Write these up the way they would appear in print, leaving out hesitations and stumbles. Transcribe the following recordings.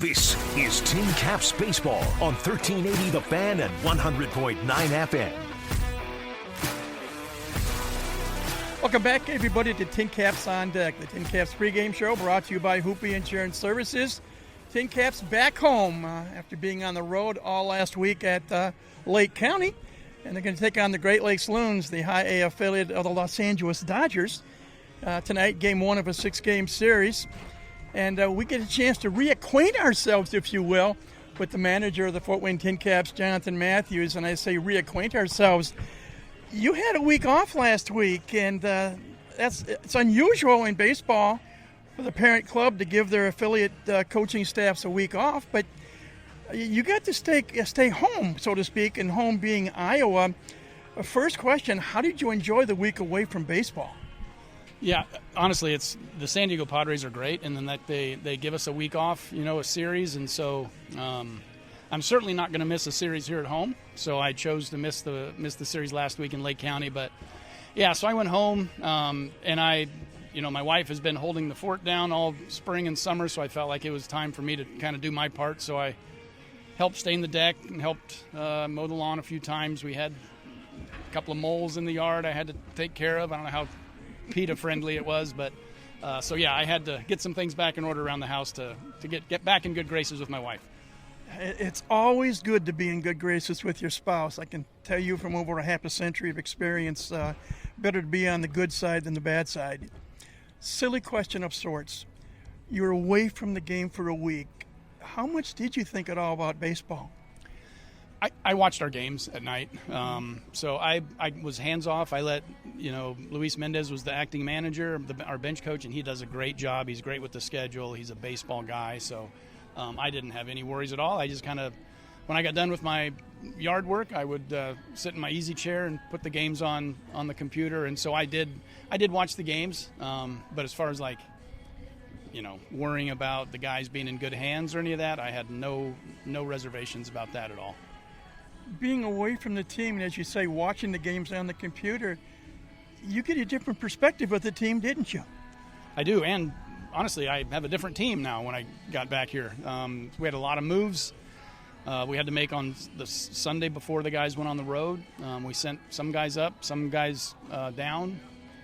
This is Tin Caps Baseball on 1380 The Fan and 100.9 FM. Welcome back, everybody, to Tin Caps on Deck, the Tin Caps pregame show brought to you by Hoopie Insurance Services. Tin Caps back home after being on the road all last week at Lake County, and they're going to take on the Great Lakes Loons, the high A affiliate of the Los Angeles Dodgers. Tonight, game one of a six-game series. And we get a chance to reacquaint ourselves, if you will, with the manager of the Fort Wayne Tin Caps, Jonathan Mathews. And I say reacquaint ourselves. You had a week off last week, and it's unusual in baseball for the parent club to give their affiliate coaching staffs a week off. But you got to stay home, so to speak, and home being Iowa. First question, how did you enjoy the week away from baseball? Yeah, honestly, it's the San Diego Padres are great, and then that they give us a week off, a series, and so I'm certainly not going to miss a series here at home. So I chose to miss the series last week in Lake County, but yeah, so I went home, and my wife has been holding the fort down all spring and summer, so I felt like it was time for me to kind of do my part. So I helped stain the deck and helped mow the lawn a few times. We had a couple of moles in the yard I had to take care of. I don't know how PETA friendly it was, but so yeah, I had to get some things back in order around the house to get back in good graces with my wife. It's always good to be in good graces with your spouse. I can tell you from over a half a century of experience, better to be on the good side than the bad side. Silly question of sorts. You're away from the game for a week. How much did you think at all about baseball? I watched our games at night, so I was hands off. I let Luis Mendez was the acting manager, our bench coach, and he does a great job. He's great with the schedule. He's a baseball guy, so I didn't have any worries at all. I just kind of, when I got done with my yard work, I would sit in my easy chair and put the games on the computer, and so I did watch the games. But as far as worrying about the guys being in good hands or any of that, I had no reservations about that at all. Being away from the team, and as you say, watching the games on the computer, you get a different perspective of the team, didn't you? I do, and honestly, I have a different team now when I got back here. We had a lot of moves we had to make on the Sunday before the guys went on the road. We sent some guys up, some guys down,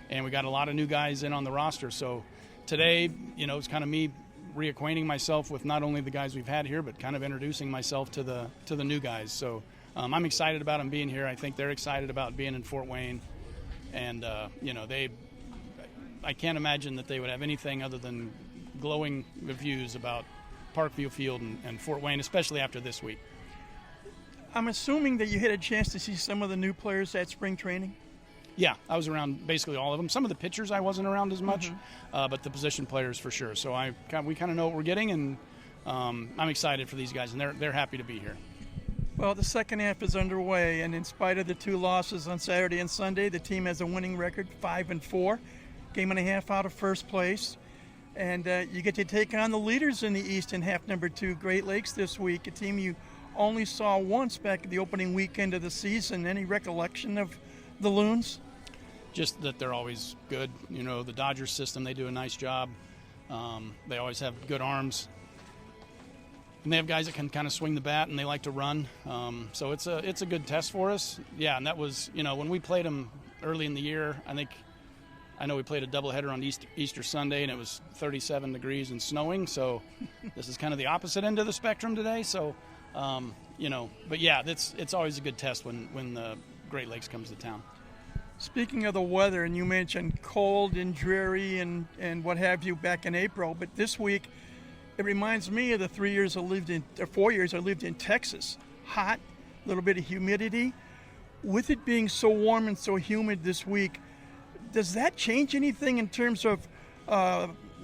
and we got a lot of new guys in on the roster. So today, it's kind of me reacquainting myself with not only the guys we've had here, but kind of introducing myself to the new guys. So I'm excited about them being here. I think they're excited about being in Fort Wayne, and I can't imagine that they would have anything other than glowing reviews about Parkview Field and Fort Wayne, especially after this week. I'm assuming that you had a chance to see some of the new players at spring training? Yeah, I was around basically all of them. Some of the pitchers I wasn't around as much, but the position players for sure. So we kind of know what we're getting, and I'm excited for these guys, and they're happy to be here. Well, the second half is underway, and in spite of the two losses on Saturday and Sunday, the team has a winning record, 5-4, game and a half out of first place. And you get to take on the leaders in the East in half number 2, Great Lakes, this week, a team you only saw once back at the opening weekend of the season. Any recollection of the Loons? Just that they're always good. The Dodgers system, they do a nice job. They always have good arms. And they have guys that can kind of swing the bat, and they like to run. So it's a good test for us. Yeah, and that was, when we played them early in the year, I know we played a doubleheader on Easter Sunday, and it was 37 degrees and snowing. So this is kind of the opposite end of the spectrum today. So, but yeah, it's always a good test when the Great Lakes comes to town. Speaking of the weather, and you mentioned cold and dreary and what have you back in April, but this week it reminds me of the 4 years I lived in Texas. Hot, a little bit of humidity. With it being so warm and so humid this week, does that change anything in terms of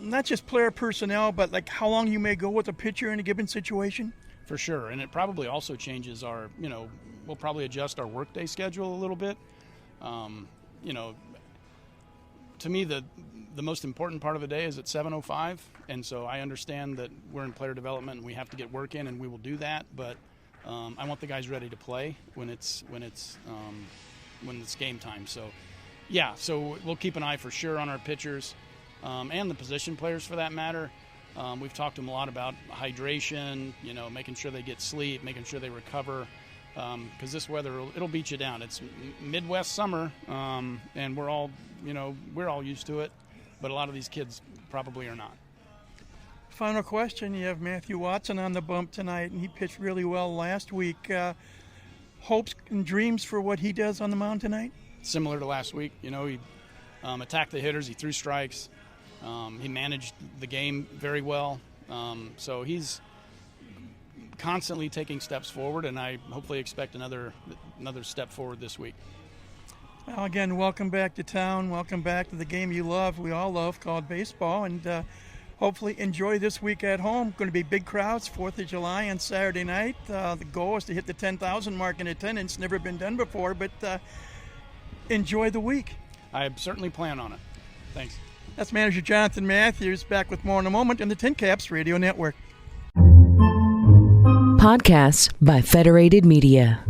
not just player personnel, but like how long you may go with a pitcher in a given situation? For sure, and it probably also changes our, we'll probably adjust our workday schedule a little bit. To me, the most important part of the day is at 7:05, and so I understand that we're in player development and we have to get work in, and we will do that. But I want the guys ready to play when it's game time. So, yeah, so we'll keep an eye for sure on our pitchers and the position players for that matter. We've talked to them a lot about hydration, making sure they get sleep, making sure they recover, because this weather, it'll beat you down. It's Midwest summer, and we're all used to it, but a lot of these kids probably are not. Final question. You have Matthew Watson on the bump tonight, and he pitched really well last week. Hopes and dreams for what he does on the mound tonight? Similar to last week. He attacked the hitters. He threw strikes. He managed the game very well. So he's constantly taking steps forward, and I hopefully expect another step forward this week. Well, again, welcome back to town. Welcome back to the game you love, we all love, called baseball. And hopefully enjoy this week at home. Going to be big crowds, 4th of July on Saturday night. The goal is to hit the 10,000 mark in attendance. Never been done before, but enjoy the week. I certainly plan on it. Thanks. That's manager Jonathan Mathews. Back with more in a moment on the Tin Caps Radio Network. Podcasts by Federated Media.